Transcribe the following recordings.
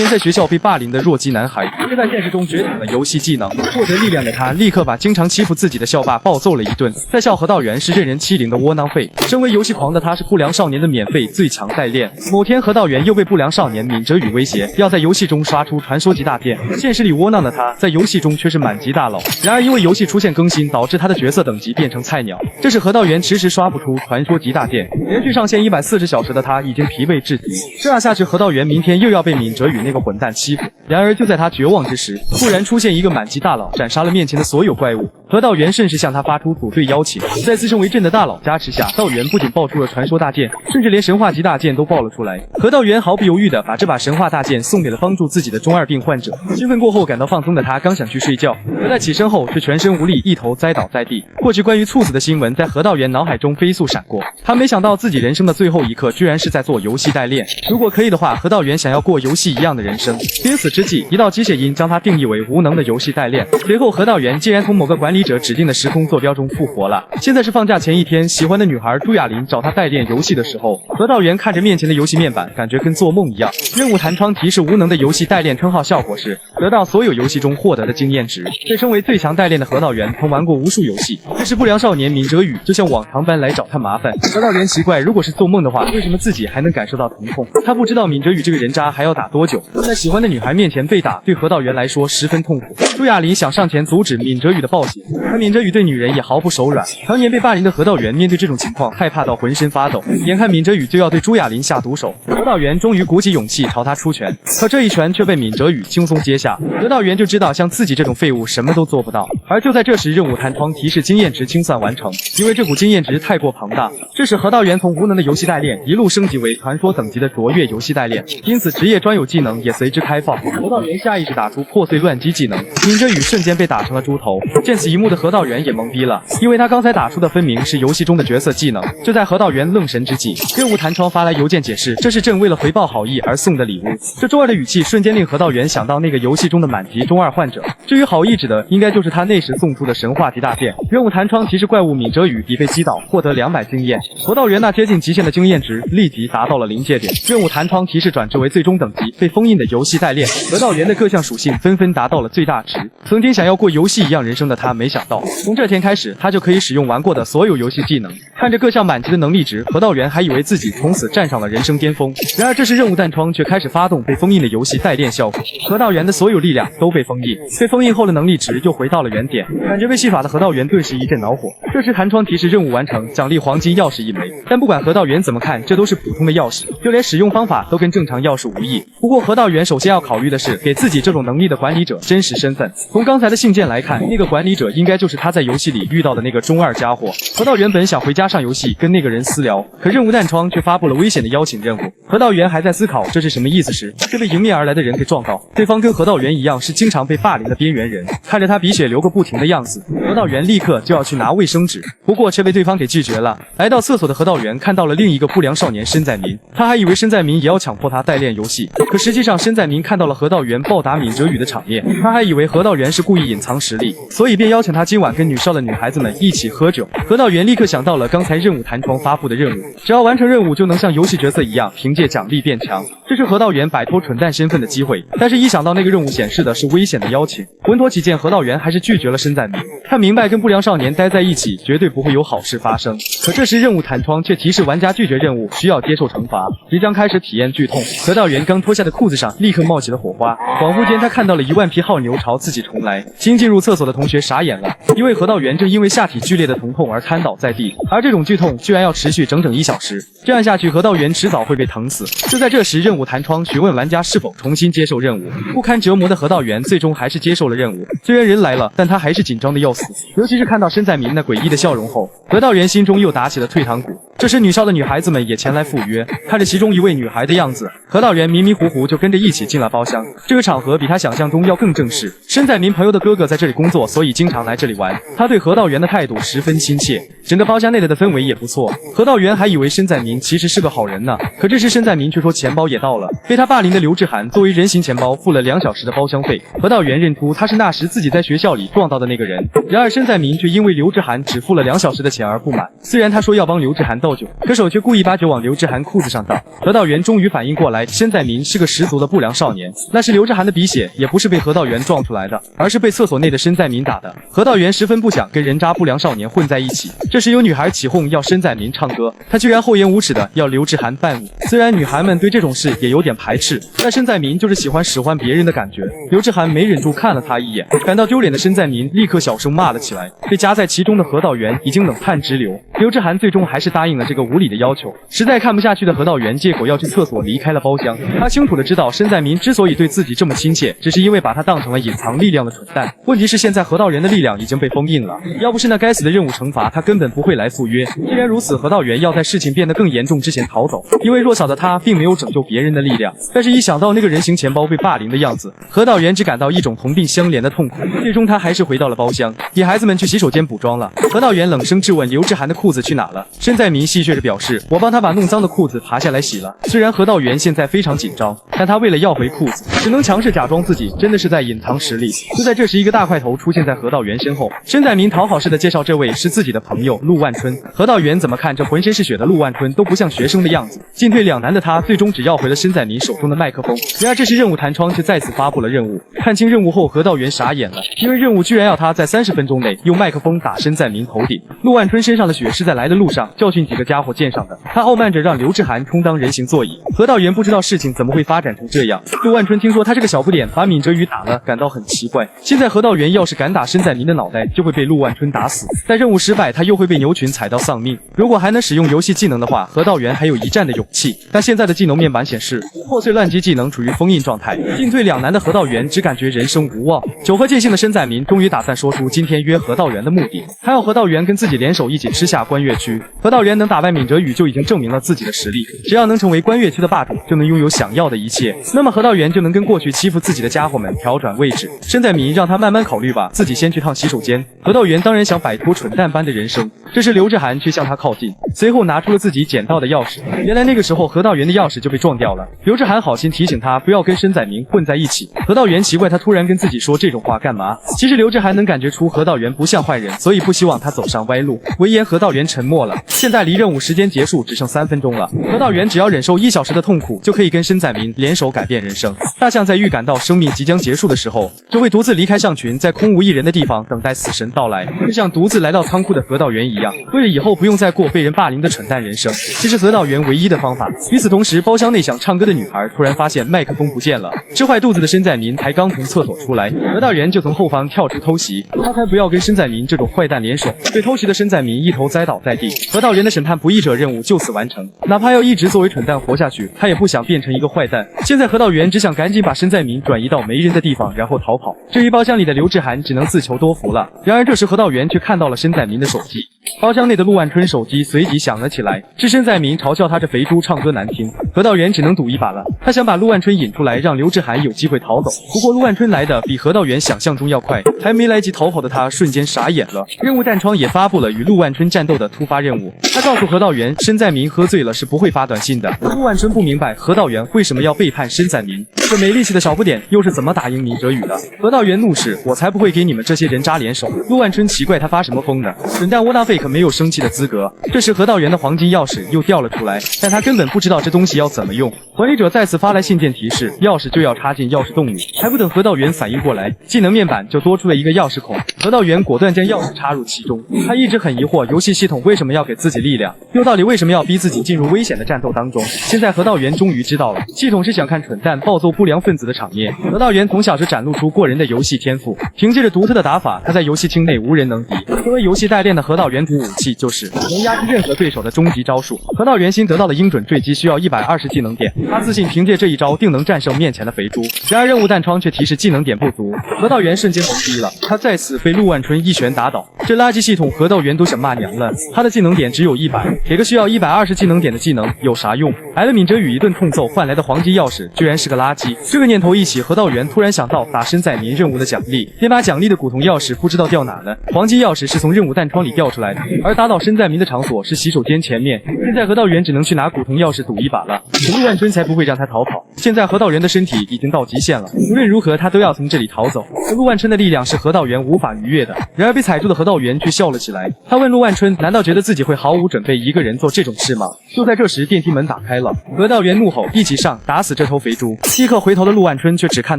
在学校被霸凌的弱鸡男孩，却在现实中觉醒了游戏技能，获得力量的他立刻把经常欺负自己的校霸暴揍了一顿，在校何道元是任人欺凌的窝囊废。身为游戏狂的他是不良少年的免费最强代练。某天何道元又被不良少年闵哲宇威胁，要在游戏中刷出传说级大剑。现实里窝囊的他，在游戏中却是满级大佬。然而因为游戏出现更新，导致他的角色等级变成菜鸟，这使何道元迟迟刷不出传说级大剑。连续上线140小时的他已经疲惫至极，这样下去何道元明天又要被闵哲宇那个混蛋欺负。然而就在他绝望之时，突然出现一个满级大佬，斩杀了面前的所有怪物。何道元顺势向他发出组队邀请，在自称为朕的大佬加持下，道元不仅爆出了传说大剑，甚至连神话级大剑都爆了出来。何道元毫不犹豫地把这把神话大剑送给了帮助自己的中二病患者。兴奋过后感到放松的他刚想去睡觉，可在起身后却全身无力，一头栽倒在地。或许关于猝死的新闻在何道元脑海中飞速闪过，他没想到自己人生的最后一刻居然是在做游戏代练。如果可以的话，何道元想要过游戏一样的人生。濒死之际，一道机械音将他定义为无能的游戏代练。随后何道元竟然从某个管理者指定的时空坐标中复活了。现在是放假前一天，喜欢的女孩朱亚琳找他代练游戏的时候，何道元看着面前的游戏面板，感觉跟做梦一样。任务弹窗提示无能的游戏代练称号效果是得到所有游戏中获得的经验值。被称为最强代练的何道元曾玩过无数游戏，这时不良少年闵哲宇就像往常般来找他麻烦。何道元奇怪，如果是做梦的话，为什么自己还能感受到疼痛？他不知道闵哲宇这个人渣还要打多久。在喜欢的女孩面前被打，对何道元来说十分痛苦。朱亚琳想上前阻止闵哲宇的暴行，可闵哲宇对女人也毫不手软。常年被霸凌的何道元面对这种情况害怕到浑身发抖，眼看闵哲宇就要对朱亚琳下毒手，何道元终于鼓起勇气朝他出拳，可这一拳却被闵哲宇轻松接下。何道元就知道像自己这种废物什么都做不到。而就在这时，任务弹窗提示经验值清算完成，因为这股经验值太过庞大，这使何道元从无能的游戏代练一路升级为传说等级的卓越游戏代练，因此职业专有技能也随之开放。何道元下意识打出破碎乱击技能，闵哲宇瞬间被打成了猪头。见此一幕的何道元也懵逼了，因为他刚才打出的分明是游戏中的角色技能。就在何道元愣神之际，任务弹窗发来邮件解释，这是朕为了回报好意而送的礼物。这中二的语气瞬间令何道元想到那个游戏中的满级中二患者。至于好意指的，应该就是他那时送出的神话级大剑。任务弹窗提示怪物闵哲宇已被击倒，获得200经验。何道元那接近极限的经验值立即达到了临界点。任务弹窗提示转职为最终等级，被封印的游戏代练。何道元的各项属性纷纷达到了最大值。曾经想要过游戏一样人生的他，没想到从这天开始，他就可以使用玩过的所有游戏技能。看着各项满级的能力值，何道元还以为自己从此站上了人生巅峰。然而这时任务弹窗却开始发动被封印的游戏代练效果，何道元的所有力量都被封印，被封印后的能力值又回到了原点。感觉被戏耍的何道元顿时一阵恼火。这时弹窗提示任务完成，奖励黄金钥匙1枚。但不管何道元怎么看，这都是普通的钥匙，就连使用方法都跟正常钥匙无异。不过何道元首先要考虑的是给自己这种能力的管理者真实身份。从刚才的信件来看，那个管理者应该就是他在游戏里遇到的那个中二家伙。何道元本想回家上游戏跟那个人私聊，可任务弹窗却发布了危险的邀请任务。何道元还在思考这是什么意思时，却被迎面而来的人给撞到。对方跟何道元一样是经常被霸凌的边缘人，看着他鼻血流个不停的样子，何道元立刻就要去拿卫生纸，不过却被对方给拒绝了。来到厕所的何道元看到了另一个不良少年申在民，他还以为申在民也要强迫他代练游戏，可实际上申在民看到了何道元暴打闵哲宇的场面，他还以为何道元是故意隐藏实力，所以便邀请他今晚跟女校的女孩子们一起喝酒。何道元立刻想到了刚才任务弹窗发布的任务，只要完成任务就能像游戏角色一样凭借奖励变强，这是何道元摆脱蠢蛋身份的机会。但是一想到那个任务显示的是危险的邀请，稳妥起见，何道元还是拒绝了申在民。他明白跟不良少年待在一起绝对不会有好事发生，可这时任务弹窗却提示玩家拒绝任务需要接受惩罚，即将开始体验剧痛。何道元刚脱下的裤子上立刻冒起了火花，恍惚间他看到了10000匹浩牛朝自己冲来。新进入厕所的同学傻眼了，因为何道元正因为下体剧烈的疼痛而瘫倒在地，而这种剧痛居然要持续整整1小时，这样下去何道元迟早会被疼死。就在这时，任务弹窗询问玩家是否重新接受任务，不堪折磨的何道元最终还是接受了任务。虽然人来了，但他还是紧张的要死，尤其是看到申在民那诡异的笑容后，何道元心中又打起了退堂鼓。这时女校的女孩子们也前来赴约，看着其中一位女孩的样子，何道元迷迷糊糊就跟着一起进了包厢。这个场合比他想象中要更正式，申在民朋友的哥哥在这里工作，所以经常来这里玩，他对何道元的态度十分亲切，整个包厢内的氛围也不错。何道元还以为申在民其实是个好人呢，可这时申在民却说钱包也到了，被他霸凌的刘志涵作为人形钱包付了2小时的包厢费。何道元认出他是那时自己在学校里撞到的那个人，然而申在民却因为刘志涵只付了2小时的钱而不满，虽然他说要帮刘志涵道倒酒，可手却故意把酒往刘志涵裤子上倒。何道元终于反应过来，申在民是个十足的不良少年，那是刘志涵的鼻血，也不是被何道元撞出来的，而是被厕所内的申在民打的。何道元十分不想跟人渣不良少年混在一起，这时有女孩起哄要申在民唱歌，他居然厚颜无耻的要刘志涵伴舞。虽然女孩们对这种事也有点排斥，但申在民就是喜欢使唤别人的感觉。刘志涵没忍住看了他一眼，感到丢脸的申在民立刻小声骂了起来。被夹在其中的何道元已经冷汗直流，刘志涵最终还是答应了这个无理的要求。实在看不下去的何道元借口要去厕所离开了包厢。他清楚的知道申在民之所以对自己这么亲切，只是因为把他当成了隐藏力量的蠢蛋。问题是现在何道元的力量已经被封印了，要不是那该死的任务惩罚，他根本不会来赴约。既然如此，何道元要在事情变得更严重之前逃走，因为弱小的他并没有拯救别人的力量。但是一想到那个人形钱包被霸凌的样子，何道元只感到一种同病相怜的痛苦。最终他还是回到了包厢，野孩子们去洗手间补妆了。何道元冷声质问刘志涵的裤子去哪了，申在民戏谑着表示，我帮他把弄脏的裤子爬下来洗了。虽然何道元现在非常紧张，但他为了要回裤子，只能强势假装自己真的是在隐藏实力。就在这时，一个大块头出现在何道元身后，申在民讨好似的介绍这位是自己的朋友陆万春。何道元怎么看这浑身是血的陆万春都不像学生的样子，进退两难的他最终只要回了申在民手中的麦克风。然而这时任务弹窗却再次发布了任务，看清任务后何道元傻眼了，因为任务居然要他在30分钟内用麦克风打申在民头顶。陆万春身上的血是在来的路上教训几个家伙溅上的，他傲慢着让刘志涵充当人形座椅。何道元不知道事情怎么会发展成这样。陆万春听说他这个小不点把闵哲宇打了，感到很奇怪。现在何道元要是敢打申在民的脑袋，就会被陆万春打死。但任务失败，他又会被牛群踩到丧命。如果还能使用游戏技能的话，何道元还有一战的勇气。但现在的技能面板显示，破碎乱击技能处于封印状态，进退两难的何道元只感觉人生无望。酒喝尽兴的申在民终于打算说出今天约何道元的目的，他要何道元跟自己联手一起吃下关岳区。何道元能打败闵哲宇就已经证明了自己的实力，只要能成为关岳区的霸主，就能拥有想要的一切。那么何道元就能跟过去欺负自己的家伙们调转位置。申在民让他慢慢考虑吧，自己先去趟洗手间。何道元当然想摆脱蠢蛋般的人生，这时刘志涵却向他靠近，随后拿出了自己捡到的钥匙。原来那个时候何道元的钥匙就被撞掉了。刘志涵好心提醒他不要跟申在民混在一起。何道元奇怪他突然跟自己说这种话干嘛？其实刘志涵能感觉出何道元不像坏人，所以不希望他走上歪路。闻言何道元沉默了。现在离任务时间结束只剩3分钟了，何道元只要忍受1小时的痛苦，就可以跟申在民联手改变人生。大象在预感到生命即将结束的时候，就会独自离开象群，在空无一人的地方等待死神到来，就像独自来到仓库的何道元一样，为了以后不用再过被人霸凌的蠢蛋人生，这是何道元唯一的方法。与此同时，包厢内想唱歌的女孩突然发现麦克风不见了，吃坏肚子的申在民才刚从厕所出来，何道元就从后方跳出偷袭，他才不要跟申在民这种坏蛋联手。被偷袭的申在民一头栽倒在地，何道元的审判不义者任务就此完成。哪怕要一直作为蠢蛋活下去，他也不想变成一个坏蛋。现在何道元只想赶紧把申在民转移到没人的地方，然后逃跑。至于包厢里的刘志涵，只能自求多福了。然而这时何道元却看到了申在民的手机，包厢内的陆万春手机随即响了起来，是申在民嘲笑他这肥猪唱歌难听。何道元只能赌一把了，他想把陆万春引出来，让刘志涵有机会逃走。不过陆万春来的比何道元想象中要快，还没来及逃跑的他瞬间傻眼了。任务弹窗也发布了与陆万春战斗的突发任务，他告诉何道元，申在民喝醉了是不会发短信的。陆万春不明白何道元为什么要背叛申在民，这没力气的小不点又是怎么打赢闵哲宇的？何道元怒视，我才不会给你们这些人渣联手。陆万春奇怪他发什么疯呢？蠢蛋窝囊废可没有生气的资格。这时何道元的黄金钥匙又掉了出来，但他根本不知道这东西要怎么用。管理者再次发来信件提示，钥匙就要插进钥匙洞里。还不等何道元反应过来，技能面板就多出了一个钥匙孔。何道元果断将钥匙插入其中。他一直很疑惑，游戏系统为什么要给自己力量，又到底为什么要逼自己进入危险的战斗当中。现在何道元终于知道了，系统是想看蠢蛋暴揍不良分子的场面。何道元从小就展露出过人的游戏天赋，凭借着独特的打法，他在游戏厅内无人能敌。作为游戏代练的何道元，主武器就是能压制任何对手的终极招数。何道元新得到的鹰准坠击需要120技能点，他自信凭借这一招定能战胜面前的肥猪。然而任务弹窗却提示技能点不足，何道元瞬间懵逼了，他再次被陆万春一拳打倒。这垃圾系统何道元都想骂娘了，他的技能点只有100，给个需要120技能点的技能有啥用？挨了闵哲宇一顿痛揍换来的黄金钥匙居然是个垃圾。这个念头一起，何道元突然想到打申在民任务的奖励，便把奖励的古铜钥匙不知道掉哪了。黄金钥匙是从任务弹窗里掉出来来的。而打倒身在明的场所是洗手间前面，现在何道元只能去拿古铜钥匙赌一把了。可陆万春才不会让他逃跑，现在何道元的身体已经到极限了，无论如何他都要从这里逃走。而陆万春的力量是何道元无法逾越的。然而被踩住的何道元却笑了起来，他问陆万春，难道觉得自己会毫无准备一个人做这种事吗？就在这时，电梯门打开了，何道元怒吼，一起上，打死这头肥猪。立刻回头的陆万春却只看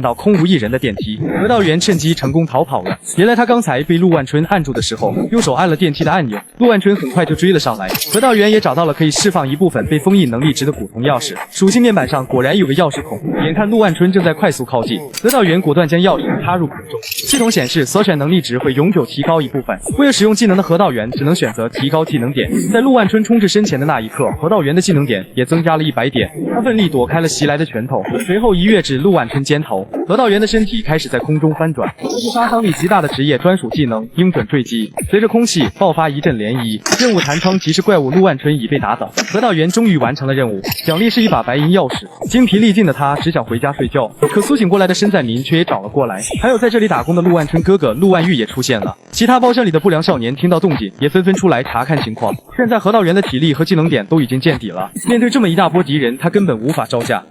到空无一人的电梯，何道元趁机成功逃跑了。原来他刚才被陆万春按住的时候，用手按了电梯的按钮，陆万春很快就追了上来。何道元也找到了可以释放一部分被封印能力值的古铜钥匙，属性面板上果然有个钥匙孔。眼看陆万春正在快速靠近，何道元果断将钥匙插入孔中，系统显示所选能力值会永久提高一部分。为了使用技能的何道元只能选择提高技能点，在陆万春冲至身前的那一刻，何道元的技能点也增加了100点。他奋力躲开了袭来的拳头，随后一跃至陆万春肩头，何道元的身体开始在空中翻转。这是杀伤力极大的职业专属技能鹰准坠击，随着空气爆发一阵涟漪。任务弹窗提示怪物陆万春已被打倒，何道元终于完成了任务，奖励是一把白银钥匙。精疲力尽的他只想回家睡觉，可苏醒过来的申在民却也找了过来。还有在这里打工的陆万春哥哥陆万玉也出现了，其他包厢里的不良少年听到动静也纷纷出来查看情况。现在何道元的体力和技能点都已经见底了，面对这么一大波敌人，他根本无法招架。